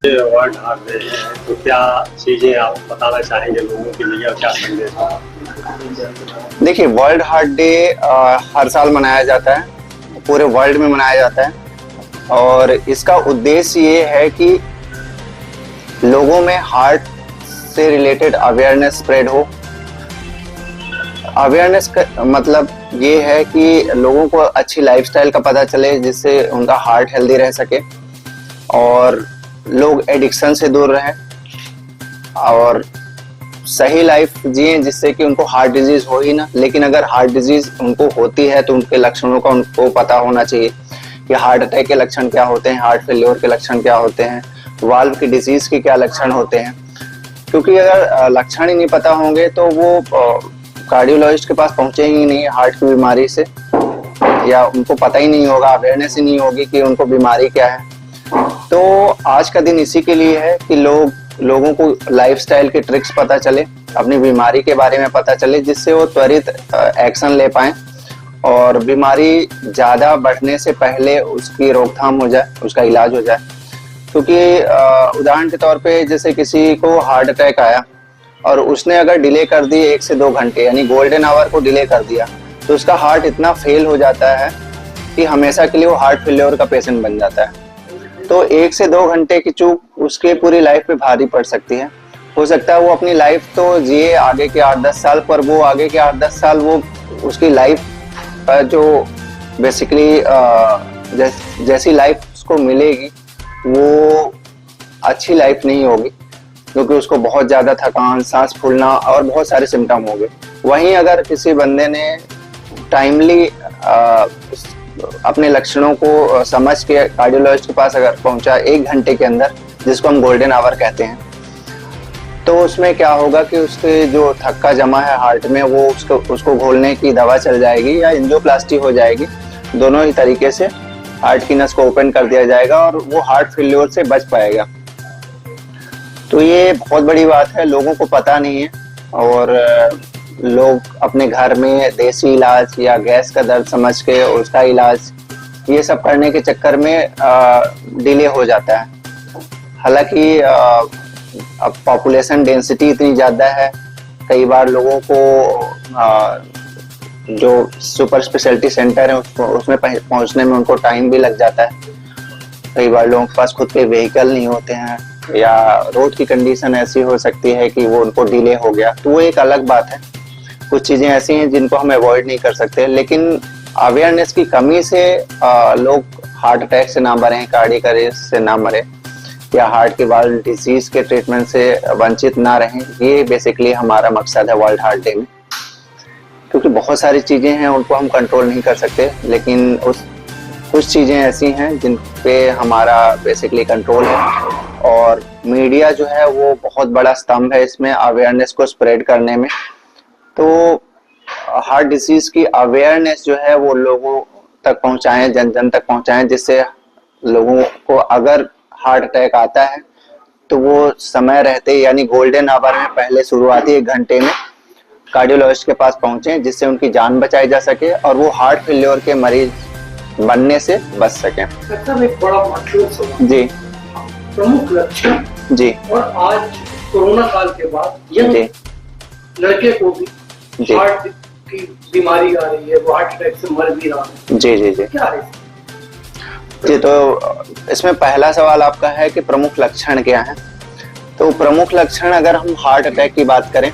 World heart day है तो क्या चीजें आप बताना चाहेंगे लोगों के लिए और क्या संदेश है? देखिए, वर्ल्ड हार्ट डे हर साल मनाया जाता है, पूरे वर्ल्ड में मनाया जाता है। और इसका उद्देश्य ये है कि लोगों में हार्ट से रिलेटेड अवेयरनेस स्प्रेड हो। अवेयरनेस का मतलब ये है कि लोगों को अच्छी लाइफस्टाइल का पता चले, जिससे उनका हार्ट हेल्दी रह सके और लोग एडिक्शन से दूर रहें और सही लाइफ जिए, जिससे कि उनको हार्ट डिजीज हो ही ना। लेकिन अगर हार्ट डिजीज उनको होती है तो उनके लक्षणों का उनको पता होना चाहिए कि हार्ट अटैक के लक्षण क्या होते हैं, हार्ट फेल्योर के लक्षण क्या होते हैं, वाल्व की डिजीज के क्या लक्षण होते हैं। क्योंकि अगर लक्षण ही नहीं पता होंगे तो वो कार्डियोलॉजिस्ट के पास पहुंचे ही नहीं हार्ट की बीमारी से, या उनको पता ही नहीं होगा, अवेयरनेस ही नहीं होगी कि उनको बीमारी क्या है। तो आज का दिन इसी के लिए है कि लोगों को लाइफस्टाइल के ट्रिक्स पता चले, अपनी बीमारी के बारे में पता चले, जिससे वो त्वरित एक्शन ले पाए और बीमारी ज्यादा बढ़ने से पहले उसकी रोकथाम हो जाए, उसका इलाज हो जाए। क्योंकि उदाहरण के तौर पे जैसे किसी को हार्ट अटैक आया और उसने अगर डिले कर दी 1 से 2 घंटे, यानी गोल्डन आवर को डिले कर दिया, तो उसका हार्ट इतना फेल हो जाता है कि हमेशा के लिए वो हार्ट फेल्योर का पेशेंट बन जाता है। तो 1 से 2 घंटे की चूक उसके पूरी लाइफ पे भारी पड़ सकती है। हो सकता है वो अपनी लाइफ तो जिए आगे के 8-10 साल, पर वो आगे के 8-10 साल वो उसकी लाइफ जो बेसिकली जैसी लाइफ उसको मिलेगी वो अच्छी लाइफ नहीं होगी, क्योंकि उसको बहुत ज्यादा थकान, सांस फूलना और बहुत सारे सिम्टम हो गए। वहीं अगर किसी बंदे ने टाइमली अपने लक्षणों को समझ के कार्डियोलॉजिस्ट के पास अगर पहुंचा 1 घंटे के अंदर, जिसको हम गोल्डन आवर कहते हैं, तो उसमें क्या होगा कि उसके जो थक्का जमा है हार्ट में वो उसको घोलने की दवा चल जाएगी या एंजियोप्लास्टी हो जाएगी। दोनों ही तरीके से हार्ट की नस को ओपन कर दिया जाएगा और वो हार्ट फेल्योर से बच पाएगा। तो ये बहुत बड़ी बात है, लोगों को पता नहीं है और लोग अपने घर में देसी इलाज या गैस का दर्द समझ के उसका इलाज ये सब करने के चक्कर में डिले हो जाता है। हालांकि अब पॉपुलेशन डेंसिटी इतनी ज्यादा है, कई बार लोगों को जो सुपर स्पेशलिटी सेंटर है उसमें पहुंचने में उनको टाइम भी लग जाता है। कई बार लोगों के पास खुद के व्हीकल नहीं होते हैं या रोड की कंडीशन ऐसी हो सकती है कि वो उनको डिले हो गया, तो वो एक अलग बात है। कुछ चीजें ऐसी हैं जिनको हम अवॉइड नहीं कर सकते, लेकिन अवेयरनेस की कमी से लोग हार्ट अटैक से ना मरें, कार्डियक अरेस्ट से ना मरे या हार्ट के वाल्व डिजीज के ट्रीटमेंट से वंचित ना रहें, ये बेसिकली हमारा मकसद है वर्ल्ड हार्ट डे में। क्योंकि बहुत सारी चीजें हैं उनको हम कंट्रोल नहीं कर सकते, लेकिन कुछ चीजें ऐसी हैं जिन पे हमारा बेसिकली कंट्रोल है। और मीडिया जो है वो बहुत बड़ा स्तंभ है इसमें अवेयरनेस को स्प्रेड करने में। तो हार्ट डिजीज की अवेयरनेस जो है वो लोगों तक पहुंचाएं, जन जन तक पहुंचाएं, जिससे लोगों को अगर हार्ट अटैक आता है तो वो समय रहते, यानी गोल्डन आवर में पहले शुरुआती 1 घंटे में कार्डियोलॉजिस्ट के पास पहुंचे, जिससे उनकी जान बचाई जा सके और वो हार्ट फेल्योर के मरीज बनने से बच सके। एक बड़ा महत्वपूर्ण सवाल जी, प्रमुख लक्षण जी, और आज कोरोना काल के बाद जी, लड़के को भी जी, हार्ट की बीमारी आ रही है, वो हार्ट अटैक से मर भी रहा है। जी, जी, जी, क्या है? जी। तो इसमें पहला सवाल आपका है कि प्रमुख लक्षण क्या है। तो प्रमुख लक्षण अगर हम हार्ट अटैक की बात करें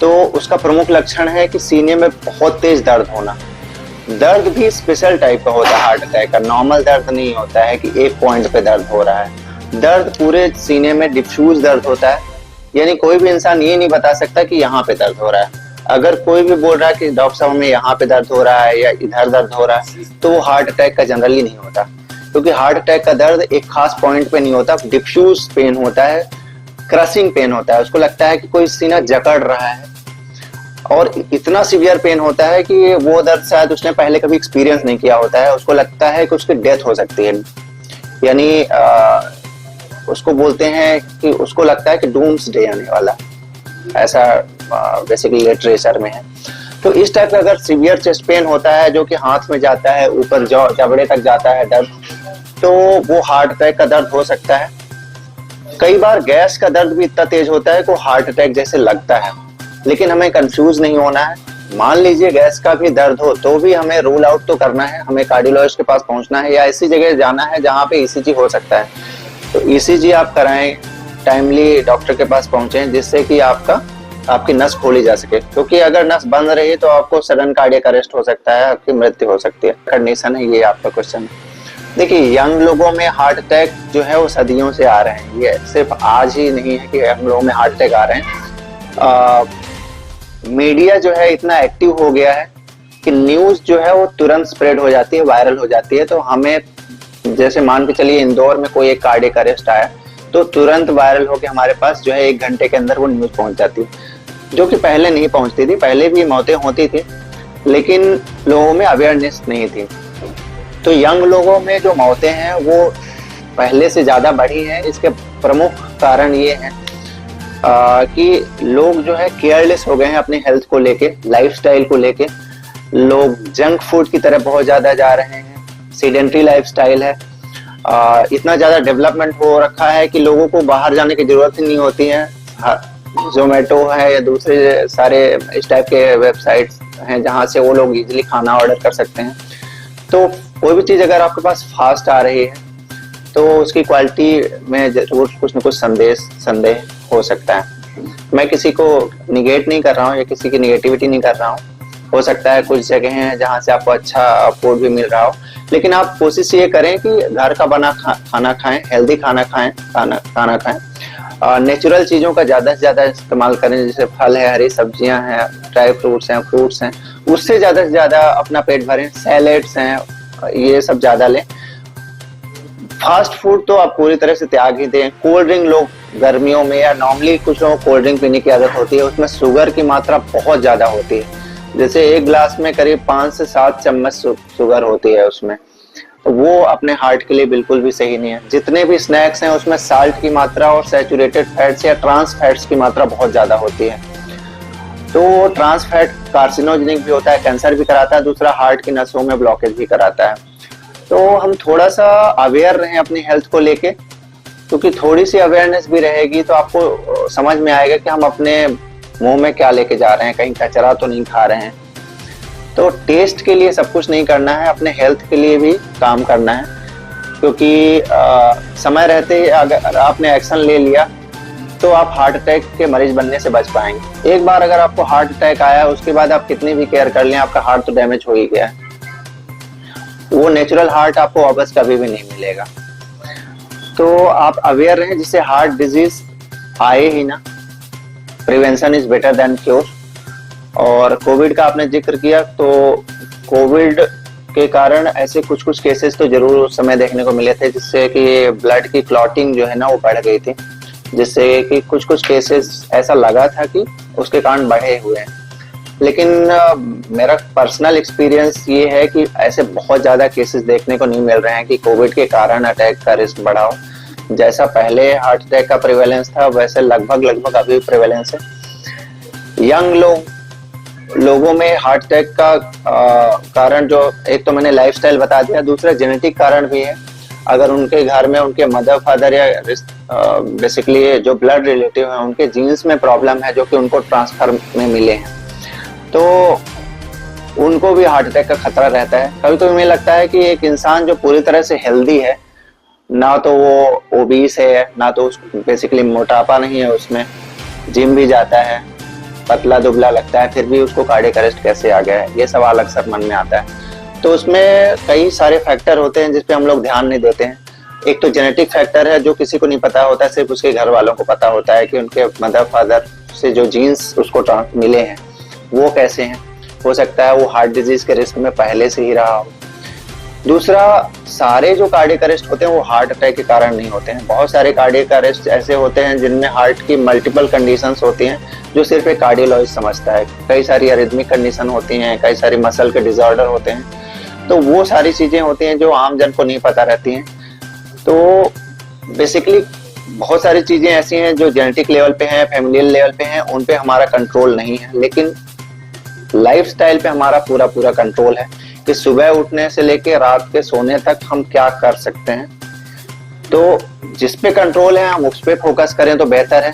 तो उसका प्रमुख लक्षण है कि सीने में बहुत तेज दर्द होना। दर्द भी स्पेशल टाइप का होता है हार्ट अटैक का, नॉर्मल दर्द नहीं होता है कि एक पॉइंट पे दर्द हो रहा है। दर्द पूरे सीने में डिफ्यूज दर्द होता है, यानी कोई भी इंसान ये नहीं बता सकता कि यहाँ पे दर्द हो रहा है। अगर कोई भी बोल रहा है कि डॉक्टर साहब हमें यहाँ पे दर्द हो रहा है या इधर दर्द हो रहा है, तो वो हार्ट अटैक का जनरली नहीं होता। क्योंकि हार्ट अटैक का दर्द एक खास पॉइंट पे नहीं होता, डिफ्यूज पेन होता है, क्रशिंग पेन होता है। उसको लगता है कि कोई सीना जकड़ रहा है और इतना सीवियर पेन होता है कि वो दर्द शायद उसने पहले कभी एक्सपीरियंस नहीं किया होता है। उसको लगता है कि उसकी डेथ हो सकती है, यानी उसको बोलते हैं कि उसको लगता है कि डूम्स डे आने वाला, ऐसा बेसिकली लिटरेचर में है। तो इस टाइप का अगर सीवियर चेस्ट पेन होता है जो कि हाथ में जाता है, ऊपर जबड़े तक जाता है दर्द, तो वो हार्ट अटैक का दर्द हो सकता है। कई बार गैस का दर्द भी इतना तेज होता है कि हार्ट अटैक जैसे लगता है, लेकिन हमें कंफ्यूज नहीं होना है। मान लीजिए गैस का भी दर्द हो तो भी हमें रूल आउट तो करना है, हमें कार्डियोलॉजिस्ट के पास पहुंचना है या ऐसी जगह जाना है जहां पे ईसीजी हो सकता है। तो ईसीजी आप कराएं, टाइमली डॉक्टर के पास पहुंचे जिससे कि आपकी नस खोली जा सके, क्योंकि अगर नस बंद रही तो आपको सडन कार्डियक अरेस्ट हो सकता है, आपकी मृत्यु हो सकती है। कंडीशन है ये आपका क्वेश्चन। देखिए, यंग लोगों में हार्ट अटैक जो है वो सदियों से आ रहे हैं, ये सिर्फ आज ही नहीं है कि यंग लोगों में हार्ट अटैक आ रहे हैं। मीडिया जो है इतना एक्टिव हो गया है कि न्यूज जो है वो तुरंत स्प्रेड हो जाती है, वायरल हो जाती है। तो हमें जैसे मान के चलिए इंदौर में कोई एक कार्डियक अरेस्ट आया तो तुरंत वायरल होकर हमारे पास जो है 1 घंटे के अंदर वो न्यूज पहुंच जाती है, जो कि पहले नहीं पहुंचती थी। पहले भी मौतें होती थी लेकिन लोगों में अवेयरनेस नहीं थी। तो यंग लोगों में जो मौतें हैं वो पहले से ज्यादा बढ़ी हैं। इसके प्रमुख कारण ये हैं कि लोग जो है केयरलेस हो गए हैं अपनी हेल्थ को लेके, लाइफस्टाइल को लेके। लोग जंक फूड की तरफ बहुत ज्यादा जा रहे हैं, सीडेंट्री लाइफस्टाइल है। इतना ज्यादा डेवलपमेंट हो रखा है कि लोगों को बाहर जाने की जरूरत ही नहीं होती है। जोमेटो है या दूसरे सारे इस टाइप के वेबसाइट्स हैं जहां से वो लोग इजीली खाना ऑर्डर कर सकते हैं। तो कोई भी चीज अगर आपके पास फास्ट आ रही है तो उसकी क्वालिटी में जरूर कुछ न कुछ संदेह हो सकता है। मैं किसी को निगेट नहीं कर रहा हूँ या किसी की निगेटिविटी नहीं कर रहा हूँ। हो सकता है कुछ जगह हैं जहाँ से आपको अच्छा फूड भी मिल रहा हो, लेकिन आप कोशिश ये करें कि घर का बना खाना खाएं, हेल्दी खाना खाएं, नेचुरल चीजों का ज्यादा से ज्यादा इस्तेमाल करें, जैसे फल है, हरी सब्जियां हैं, ड्राई फ्रूट्स हैं, फ्रूट्स हैं, उससे ज्यादा से ज्यादा अपना पेट भरें। सैलेड्स हैं, ये सब ज्यादा लें। फास्ट फूड तो आप पूरी तरह से त्याग ही दें। कोल्ड ड्रिंक लोग गर्मियों में या नॉर्मली कुछ लोगों को कोल्ड ड्रिंक पीने की आदत होती है, उसमें शुगर की मात्रा बहुत ज्यादा होती है। जैसे एक ग्लास में करीब 5 से 7 चम्मच शुगर होती है उसमें, तो वो अपने हार्ट के लिए बिल्कुल भी सही नहीं है। जितने भी स्नैक्स हैं उसमें साल्ट की मात्रा और सैचुरेटेड फैट्स या ट्रांस फैट्स की मात्रा बहुत ज्यादा होती है। तो ट्रांस फैट कार्सिनोजेनिक भी होता है, कैंसर भी कराता है, दूसरा हार्ट की नसों में ब्लॉकेज भी कराता है। तो हम थोड़ा सा अवेयर रहें अपनी हेल्थ को लेके, क्योंकि थोड़ी सी अवेयरनेस भी रहेगी तो आपको समझ में आएगा कि हम अपने मुंह में क्या लेके जा रहे हैं, कहीं कचरा तो नहीं खा रहे हैं। तो टेस्ट के लिए सब कुछ नहीं करना है, अपने हेल्थ के लिए भी काम करना है, क्योंकि समय रहते ही अगर आपने एक्शन ले लिया तो आप हार्ट अटैक के मरीज बनने से बच पाएंगे। एक बार अगर आपको हार्ट अटैक आया उसके बाद आप कितनी भी केयर कर लें, आपका हार्ट तो डैमेज हो ही गया है। वो नेचुरल हार्ट आपको वापस कभी भी नहीं मिलेगा। तो आप अवेयर रहें जिससे हार्ट डिजीज आए ही ना। Prevention is better than cure. और कोविड का आपने जिक्र किया, तो कोविड के कारण ऐसे कुछ कुछ केसेस तो जरूर उस समय देखने को मिले थे जिससे कि ब्लड की क्लॉटिंग जो है ना वो बढ़ गई थी, जिससे कि कुछ कुछ केसेस ऐसा लगा था कि उसके कारण बढ़े हुए हैं। लेकिन मेरा पर्सनल एक्सपीरियंस ये है कि ऐसे बहुत ज्यादा केसेस देखने को नहीं मिल रहे हैं कि कोविड के कारण अटैक का रिस्क बढ़ा हो। जैसा पहले हार्ट अटैक का प्रिवेलेंस था वैसे लगभग अभी प्रिवेलेंस है। यंग लोगों में हार्ट अटैक का कारण जो एक तो मैंने लाइफस्टाइल बता दिया, दूसरा जेनेटिक कारण भी है। अगर उनके घर में उनके मदर फादर या बेसिकली जो ब्लड रिलेटिव है उनके जीन्स में प्रॉब्लम है जो कि उनको ट्रांसफर में मिले हैं, तो उनको भी हार्ट अटैक का खतरा रहता है। कभी कभी मुझे लगता है कि एक इंसान जो पूरी तरह से हेल्दी है, ना तो वो ओबीस है, ना तो बेसिकली मोटापा नहीं है, उसमें जिम भी जाता है, पतला दुबला लगता है, फिर भी उसको कार्डियक अरेस्ट कैसे आ गया है, ये सवाल अक्सर मन में आता है। तो उसमें कई सारे फैक्टर होते हैं जिसपे हम लोग ध्यान नहीं देते हैं। एक तो जेनेटिक फैक्टर है जो किसी को नहीं पता होता है, सिर्फ उसके घर वालों को पता होता है कि उनके मदर फादर से जो जीन्स उसको मिले हैं वो कैसे हैं। हो सकता है वो हार्ट डिजीज के रिस्क में पहले से ही रहा हो। दूसरा, सारे जो कार्डियक अरेस्ट होते हैं वो हार्ट अटैक के कारण नहीं होते हैं। बहुत सारे कार्डियक अरेस्ट ऐसे होते हैं जिनमें हार्ट की मल्टीपल कंडीशंस होती हैं जो सिर्फ एक कार्डियोलॉजिस्ट समझता है। कई सारी अरिथमिक कंडीशन होती हैं, कई सारी मसल के डिसऑर्डर होते हैं, तो वो सारी चीजें होती हैं जो आम जन को नहीं पता रहती हैं। तो बेसिकली बहुत सारी चीजें ऐसी हैं जो जेनेटिक लेवल पे हैं, फैमिलियल लेवल पे हैं, उन पे हमारा कंट्रोल नहीं है, लेकिन लाइफस्टाइल पे हमारा पूरा कंट्रोल है कि सुबह उठने से लेके रात के सोने तक हम क्या कर सकते हैं। तो जिस पे कंट्रोल है हम उस पे फोकस करें तो बेहतर है।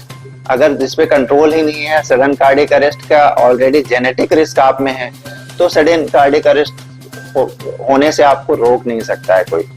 अगर जिस पे कंट्रोल ही नहीं है, सडन कार्डियक अरेस्ट का ऑलरेडी जेनेटिक रिस्क आप में है, तो सडन कार्डियक अरेस्ट होने से आपको रोक नहीं सकता है कोई।